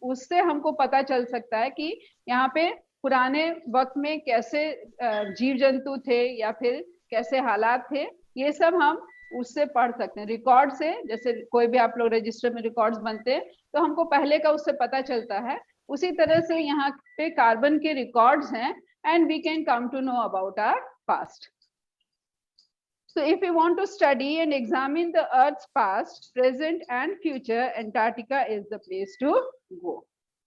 उससे हमको पता चल सकता है कि यहाँ पे पुराने वक्त में कैसे जीव जंतु थे या फिर कैसे हालात थे, ये सब हम उससे पढ़ सकते हैं रिकॉर्ड से। जैसे कोई भी आप लोग रजिस्टर में रिकॉर्ड्स बनते हैं तो हमको पहले का उससे पता चलता है, उसी तरह से यहाँ पे कार्बन के रिकॉर्ड्स हैं and we can come to know about our past. So if you want to study and examine the Earth's past, present and future, Antarctica is the place to go.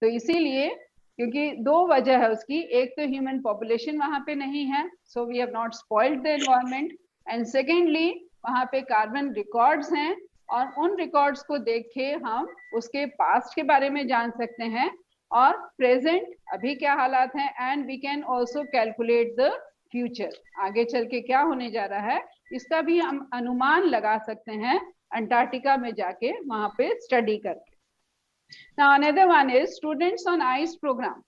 तो इसीलिए, क्योंकि दो वजह है उसकी, एक तो ह्यूमन पॉपुलेशन वहां पे नहीं है, so we have not spoiled the environment, and secondly वहां पे कार्बन रिकॉर्ड्स हैं और उन रिकॉर्ड्स को देख के हम उसके पास्ट के बारे में जान सकते हैं और प्रेजेंट अभी क्या हालात हैं, and we can also calculate the future, आगे चल के क्या होने जा रहा है इसका भी हम अनुमान लगा सकते हैं अंटार्कटिका में जाके वहां पे स्टडी करके। Now another one is students on ice program.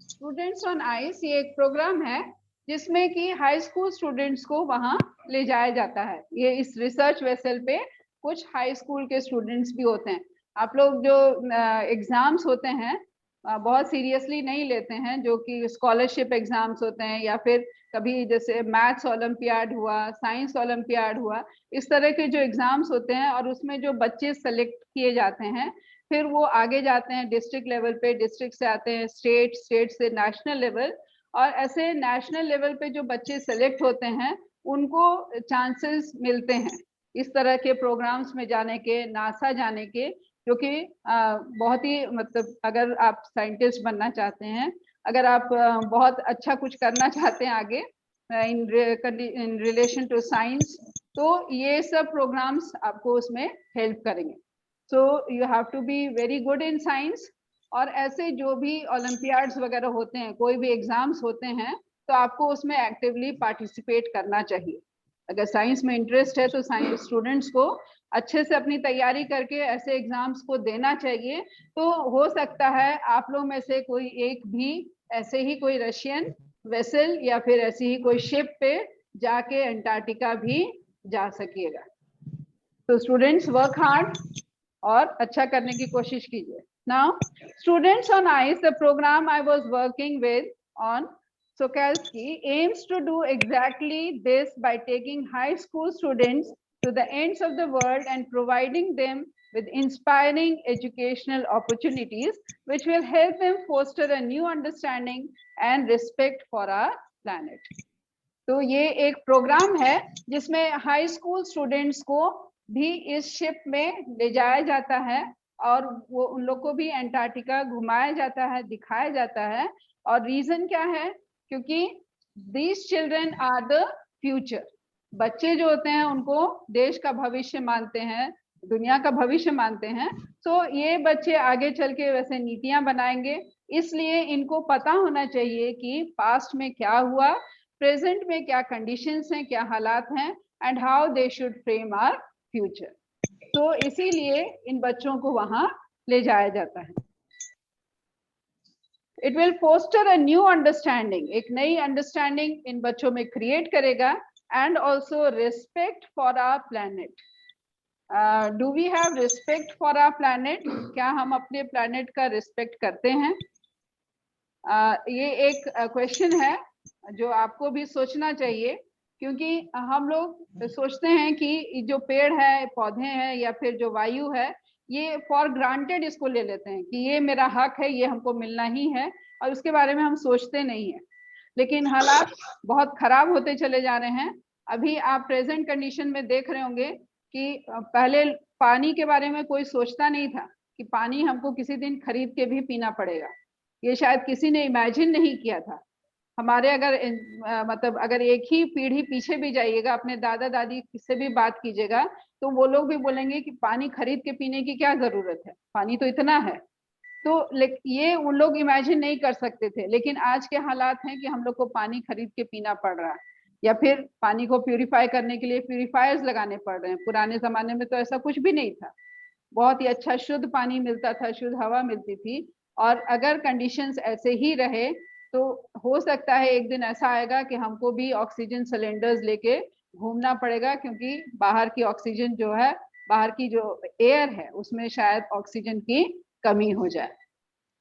Students on ice ये एक प्रोग्राम है जिसमें कि हाई स्कूल स्टूडेंट्स को वहां ले जाया जाता है। ये इस रिसर्च वेसल पे कुछ हाई स्कूल के स्टूडेंट्स भी होते हैं। आप लोग जो एग्जाम्स होते हैं बहुत सीरियसली नहीं लेते हैं, जो कि स्कॉलरशिप एग्जाम्स होते हैं या फिर कभी जैसे मैथ्स ओलंपियाड हुआ, साइंस ओलंपियाड हुआ, इस तरह के जो एग्जाम्स होते हैं और उसमें जो बच्चे सेलेक्ट किए जाते हैं फिर वो आगे जाते हैं डिस्ट्रिक्ट लेवल पे, डिस्ट्रिक्ट से आते हैं स्टेट, स्टेट से नेशनल लेवल, और ऐसे नेशनल लेवल पे जो बच्चे सेलेक्ट होते हैं उनको चांसेस मिलते हैं इस तरह के प्रोग्राम्स में जाने के, नासा जाने के, जो कि बहुत ही मतलब अगर आप साइंटिस्ट बनना चाहते हैं, अगर आप बहुत अच्छा कुछ करना चाहते हैं आगे इन रिलेशन टू साइंस, तो ये सब प्रोग्राम्स आपको उसमें हेल्प करेंगे। So you have to be very good in science, और ऐसे जो भी ओलंपियाड्स वगैरह होते हैं, कोई भी एग्जाम्स होते हैं, तो आपको उसमें एक्टिवली पार्टिसिपेट करना चाहिए। अगर साइंस में इंटरेस्ट है तो साइंस स्टूडेंट्स को अच्छे से अपनी तैयारी करके ऐसे एग्जाम्स को देना चाहिए। तो हो सकता है आप लोग में से कोई एक भी ऐसे ही कोई रशियन वेसल या फिर ऐसी ही कोई शिप पे जाके अंटार्कटिका भी जा सकिएगा। तो स्टूडेंट्स वर्क हार्ड और अच्छा करने की कोशिश कीजिए। Now, students on ice, the program I was working with on Sokalsky aims to do exactly this by taking high school students to the ends of the world and providing them with inspiring educational opportunities, which will help them foster a new understanding and respect for our planet. तो ये एक programme है जिसमें high school students को भी इस ship में ले जाया जाता है और वो उन लोग को भी अंटार्कटिका घुमाया जाता है, दिखाया जाता है। और रीजन क्या है, क्योंकि these children are the future. बच्चे जो होते हैं उनको देश का भविष्य मानते हैं, दुनिया का भविष्य मानते हैं। तो ये बच्चे आगे चल के वैसे नीतियां बनाएंगे, इसलिए इनको पता होना चाहिए कि पास्ट में क्या हुआ, प्रेजेंट में क्या कंडीशंस हैं, क्या हालात हैं, and how they should frame our future. तो इसीलिए इन बच्चों को वहां ले जाया जाता है। It will foster a new understanding, एक नई अंडरस्टैंडिंग इन बच्चों में क्रिएट करेगा, and also respect for our planet. Do we have respect for our planet? क्या हम अपने प्लैनेट का रिस्पेक्ट करते हैं? ये एक क्वेश्चन है जो आपको भी सोचना चाहिए, क्योंकि हम लोग सोचते हैं कि जो पेड़ है, पौधे हैं या फिर जो वायु है, ये फॉर ग्रांटेड इसको ले लेते हैं कि ये मेरा हक है, ये हमको मिलना ही है, और उसके बारे में हम सोचते नहीं है। लेकिन हालात बहुत खराब होते चले जा रहे हैं। अभी आप प्रेजेंट कंडीशन में देख रहे होंगे कि पहले पानी के बारे में कोई सोचता नहीं था कि पानी हमको किसी दिन खरीद के भी पीना पड़ेगा। ये शायद किसी ने इमेजिन नहीं किया था। हमारे अगर मतलब अगर एक ही पीढ़ी पीछे भी जाइएगा, अपने दादा दादी से भी बात कीजिएगा, तो वो लोग भी बोलेंगे कि पानी खरीद के पीने की क्या जरूरत है, पानी तो इतना है। तो ये उन लोग इमेजिन नहीं कर सकते थे, लेकिन आज के हालात हैं कि हम लोग को पानी खरीद के पीना पड़ रहा है, या फिर पानी को प्यूरिफाई करने के लिए प्यूरिफायर्स लगाने पड़ रहे हैं। पुराने जमाने में तो ऐसा कुछ भी नहीं था, बहुत ही अच्छा शुद्ध पानी मिलता था, शुद्ध हवा मिलती थी। और अगर कंडीशंस ऐसे ही रहे तो हो सकता है एक दिन ऐसा आएगा कि हमको भी ऑक्सीजन सिलेंडर्स लेके घूमना पड़ेगा, क्योंकि बाहर की ऑक्सीजन जो है, बाहर की जो एयर है उसमें शायद ऑक्सीजन की कमी हो जाए।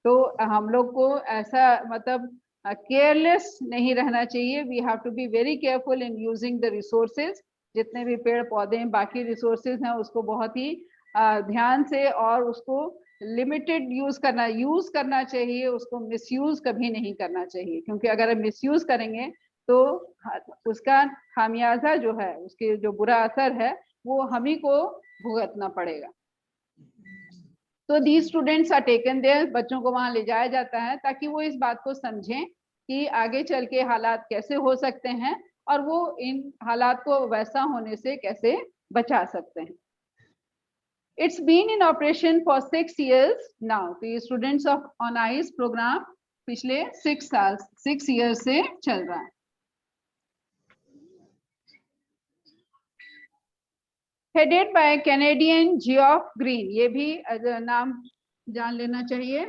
तो हम लोग को ऐसा मतलब केयरलेस नहीं रहना चाहिए। We have to be very careful in using the resources. जितने भी पेड़ पौधे बाकी रिसोर्सेज हैं उसको बहुत ही ध्यान से और उसको लिमिटेड यूज करना चाहिए, उसको मिसयूज कभी नहीं करना चाहिए, क्योंकि अगर मिसयूज करेंगे तो उसका खामियाजा जो है, उसके जो बुरा असर है वो हम ही को भुगतना पड़ेगा। तो the students are taken there, बच्चों को वहां ले जाया जाता है ताकि वो इस बात को समझें कि आगे चल के हालात कैसे हो सकते हैं और वो इन हालात को वैसा होने से कैसे बचा सकते हैं। It's been in operation for 6 years now. तो ये students of on ice programme पिछले 6 years से चल रहा है। Headed by Canadian Geoff Green, ये भी नाम जान लेना चाहिए,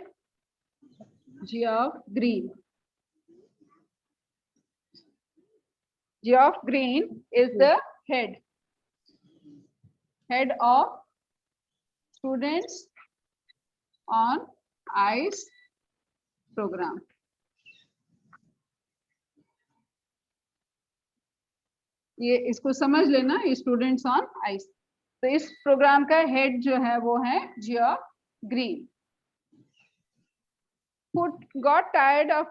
Geoff Green. Geoff Green is the head of Students on Ice program. ये इसको समझ लेना, स्टूडेंट्स ऑन आइस। तो इस प्रोग्राम का हेड जो है वो है Geoff green. Who got tired of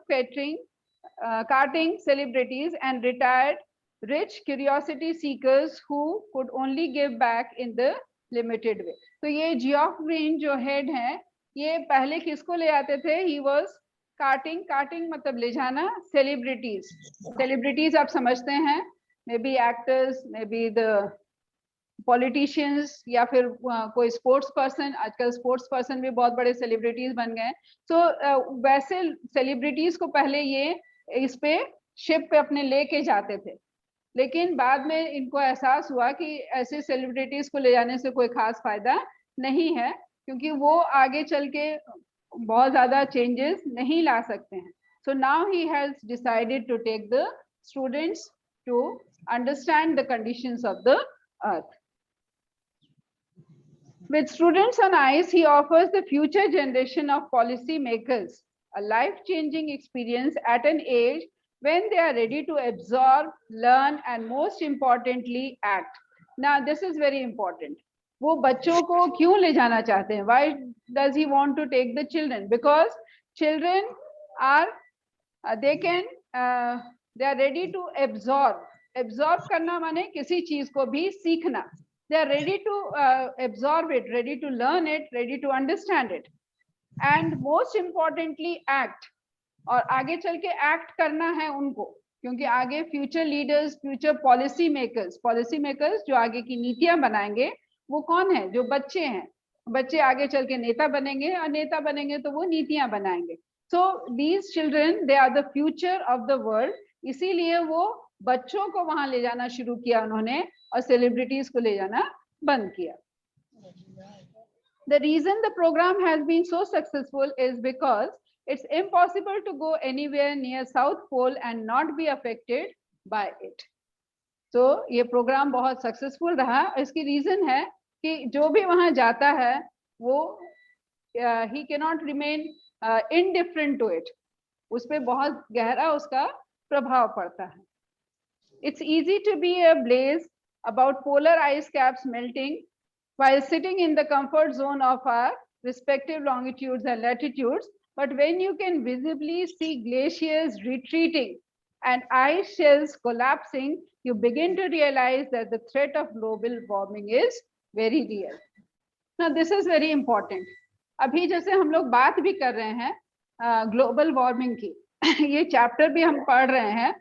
carting celebrities and retired rich curiosity seekers who could only give back in the limited way. तो ये जियोफ ग्रीन जो हेड है, ये पहले किसको ले आते थे? ही वॉज कार्टिंग मतलब ले जाना सेलिब्रिटीज आप समझते हैं, may be actors, may be the politicians, या फिर कोई स्पोर्ट्स पर्सन। आजकल स्पोर्ट्स पर्सन भी बहुत बड़े सेलिब्रिटीज बन गए। तो वैसे सेलिब्रिटीज को पहले ये इस पे शिप पे अपने लेके जाते थे, लेकिन बाद में इनको एहसास हुआ कि ऐसे सेलिब्रिटीज को ले जाने से कोई खास फायदा नहीं है, क्योंकि वो आगे चल के बहुत ज्यादा चेंजेस नहीं ला सकते हैं। So now he has decided to take the students to understand the conditions of the earth. With Students on Ice, he offers the future generation of policy makers a life-changing experience at an age when they are ready to absorb, learn, and most importantly, act. Now, this is very important. वो बच्चों को क्यों ले जाना चाहते हैं? Why does he want to take the children? Because children are, they are ready to absorb. Absorb करना माने किसी चीज को भी सीखना. They are ready to absorb it, ready to learn it, ready to understand it, and most importantly act. और आगे चल के act करना है उनको, क्योंकि आगे future leaders, future policy makers जो आगे की नीतियां बनाएंगे वो कौन है? जो बच्चे हैं। बच्चे आगे चल के नेता बनेंगे, और नेता बनेंगे तो वो नीतियां बनाएंगे। So these children, they are the future of the world. इसीलिए वो बच्चों को वहां ले जाना शुरू किया उन्होंने, और सेलिब्रिटीज को ले जाना बंद किया। The reason the program has been so successful is because it's impossible to go anywhere near South Pole and not be affected by it. तो ये प्रोग्राम बहुत सक्सेसफुल रहा। इसकी रीजन है कि जो भी वहां जाता है वो he cannot remain indifferent to it. उस पे बहुत गहरा उसका प्रभाव पड़ता है। It's easy to be ablaze about polar ice caps melting while sitting in the comfort zone of our respective longitudes and latitudes, but when you can visibly see glaciers retreating and ice shelves collapsing, you begin to realize that the threat of global warming is very real. Now this is very important. अभी जैसे हम लोग बात भी कर रहे हैं global warming की, ये चैप्टर भी हम पढ़ रहे हैं,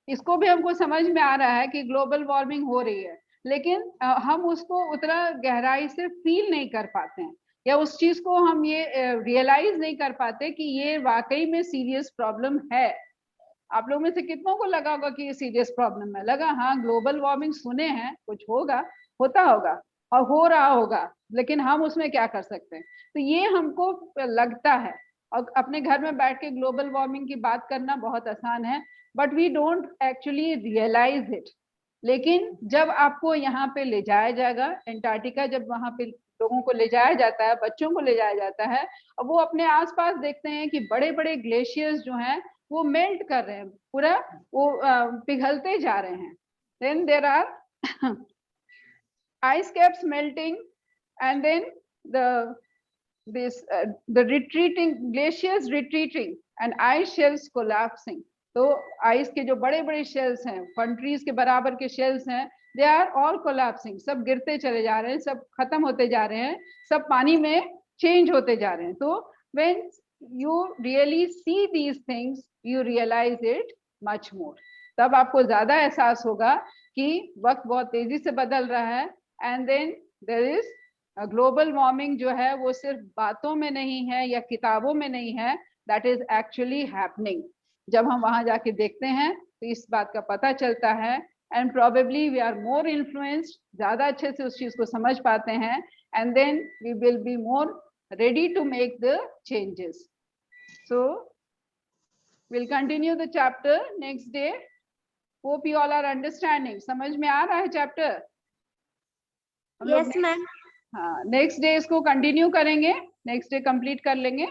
इसको भी हमको समझ में आ रहा है कि ग्लोबल वार्मिंग हो रही है, लेकिन हम उसको उतना गहराई से फील नहीं कर पाते हैं, या उस चीज को हम ये रियलाइज नहीं कर पाते कि ये वाकई में सीरियस प्रॉब्लम है। आप लोग में से कितनों को लगा होगा कि ये सीरियस प्रॉब्लम है? लगा, हाँ ग्लोबल वार्मिंग सुने हैं, कुछ होगा, होता होगा और हो रहा होगा, लेकिन हम उसमें क्या कर सकते हैं? तो ये हमको लगता है, और अपने घर में बैठ के ग्लोबल वार्मिंग की बात करना बहुत आसान है, but we don't actually realise it. लेकिन जब आपको यहाँ पे ले जाया जाएगा एंटार्क्टिका, जब वहां पे लोगों को ले जाया जाता है, बच्चों को ले जाया जाता है, और वो अपने आसपास देखते हैं कि बड़े बड़े ग्लेशियर्स जो हैं वो मेल्ट कर रहे हैं, पूरा वो पिघलते जा रहे हैं। Then there are ice caps melting, and then the retreating glaciers retreating and ice shelves collapsing. तो आइस के जो बड़े बड़े शेल्स हैं, कंट्रीज के बराबर के शेल्स हैं, दे आर ऑल कोलैप्सिंग, सब गिरते चले जा रहे हैं, सब खत्म होते जा रहे हैं, सब पानी में चेंज होते जा रहे हैं। तो when you really see these things, you realize it much more. तब आपको ज्यादा एहसास होगा कि वक्त बहुत तेजी से बदल रहा है, and then there is global warming जो है वो सिर्फ बातों में नहीं है या किताबों में नहीं है, दैट इज एक्चुअली हैपनिंग। जब हम वहां जाके देखते हैं तो इस बात का पता चलता है, and probably we are more influenced, ज्यादा अच्छे से उस चीज को समझ पाते हैं, and then we will be more ready to make the changes. So we'll continue the chapter next day. Hope you all are understanding. समझ में आ रहा है chapter? Yes ma'am. हाँ, नेक्स्ट डे इसको कंटिन्यू करेंगे, नेक्स्ट डे कंप्लीट कर लेंगे।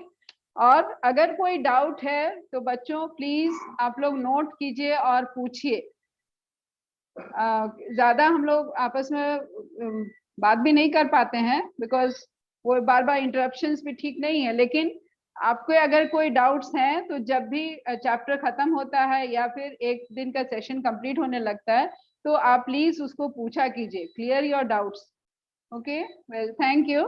और अगर कोई डाउट है तो बच्चों प्लीज आप लोग नोट कीजिए और पूछिए। ज्यादा हम लोग आपस में बात भी नहीं कर पाते हैं, बिकॉज वो बार बार इंटरप्शंस भी ठीक नहीं है, लेकिन आपको अगर कोई डाउट्स हैं तो जब भी चैप्टर खत्म होता है या फिर एक दिन का सेशन कंप्लीट होने लगता है तो आप प्लीज उसको पूछा कीजिए, clear your doubts. Okay, well thank you.